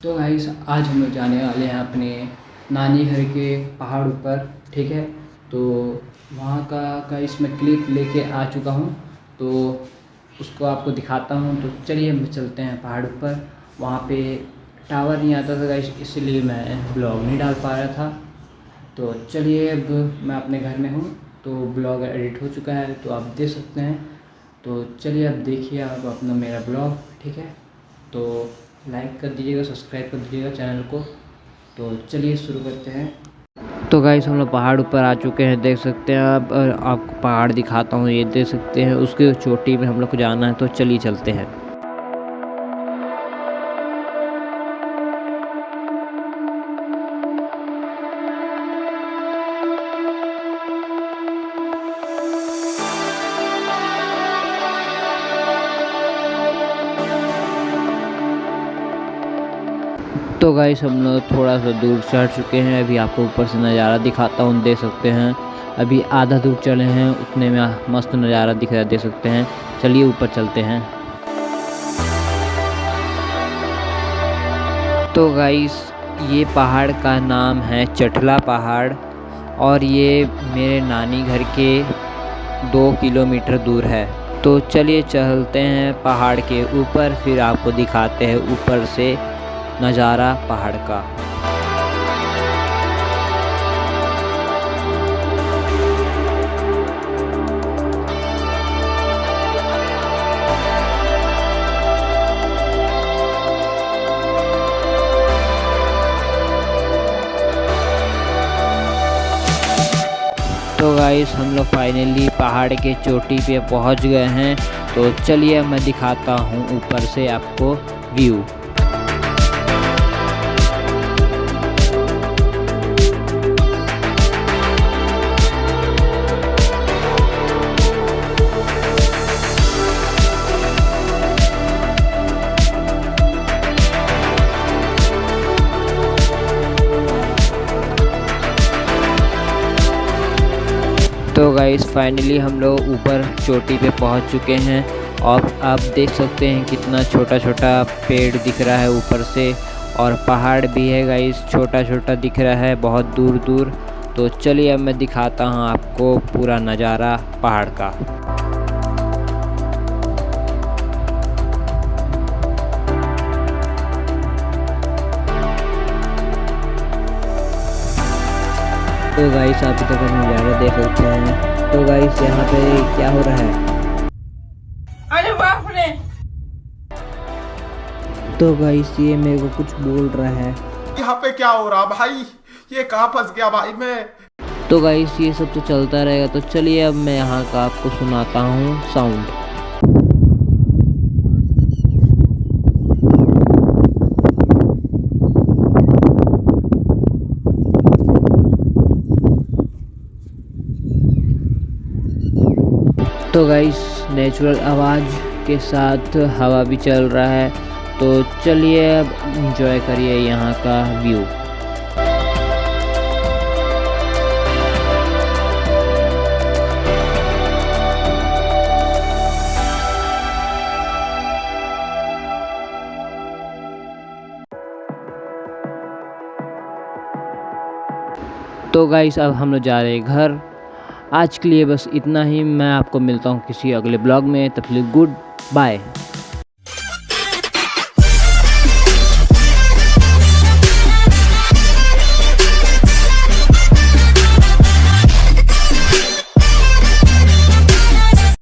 तो गाइस आज हम लोग जाने वाले हैं अपने नानी घर के पहाड़ ऊपर। ठीक है, तो वहाँ का गाइस मैं क्लिप लेके आ चुका हूँ, तो उसको आपको दिखाता हूँ। तो चलिए हम चलते हैं पहाड़ ऊपर। वहाँ पे टावर नहीं आता था गाइस, इसलिए मैं ब्लॉग नहीं डाल पा रहा था। तो चलिए अब मैं अपने घर में हूँ, तो ब्लॉग एडिट हो चुका है, तो आप देख सकते हैं। तो चलिए अब देखिए आप अपना मेरा ब्लॉग। ठीक है, तो लाइक कर दीजिएगा, सब्सक्राइब कर दीजिएगा चैनल को। तो चलिए शुरू करते हैं। तो गाइस हम लोग पहाड़ ऊपर आ चुके हैं, देख सकते हैं आप। आपको पहाड़ दिखाता हूँ, ये देख सकते हैं, उसकी चोटी पे हम लोग को जाना है। तो चलिए चलते हैं। तो गाइस हम लोग थोड़ा सा दूर चढ़ चुके हैं, अभी आपको ऊपर से नज़ारा दिखाता हूँ, देख सकते हैं। अभी आधा दूर चले हैं, उतने में मस्त नज़ारा दिख रहा है, देख सकते हैं। चलिए ऊपर चलते हैं। तो गाइस ये पहाड़ का नाम है चठला पहाड़, और ये मेरे नानी घर के 2 किलोमीटर दूर है। तो चलिए चलते हैं पहाड़ के ऊपर, फिर आपको दिखाते हैं ऊपर से नज़ारा पहाड़ का। तो गाइस हम लोग फाइनली पहाड़ के चोटी पे पहुंच गए हैं। तो चलिए मैं दिखाता हूं ऊपर से आपको व्यू। तो गाइस फाइनली हम लोग ऊपर चोटी पे पहुंच चुके हैं, और आप देख सकते हैं कितना छोटा छोटा पेड़ दिख रहा है ऊपर से, और पहाड़ भी है गाइस, छोटा छोटा दिख रहा है बहुत दूर दूर। तो चलिए अब मैं दिखाता हूं आपको पूरा नज़ारा पहाड़ का। तो गाइस आप इधर का नज़ारा देख सकते हैं। तो गाइस यहाँ पे क्या हो रहा है? अरे बाप रे! तो गाइस ये मेरे को कुछ बोल रहा है। यहाँ पे क्या हो रहा भाई? ये कहाँ फंस गया भाई मैं? तो गाइस ये सब तो चलता रहेगा। तो चलिए अब मैं यहाँ का आपको सुनाता हूँ साउंड। तो गाइस नेचुरल आवाज़ के साथ हवा भी चल रहा है। तो चलिए अब एंजॉय करिए यहाँ का व्यू। तो गाइस अब हम लोग जा रहे हैं घर। आज के लिए बस इतना ही। मैं आपको मिलता हूँ किसी अगले ब्लॉग में, तब तक गुड बाय।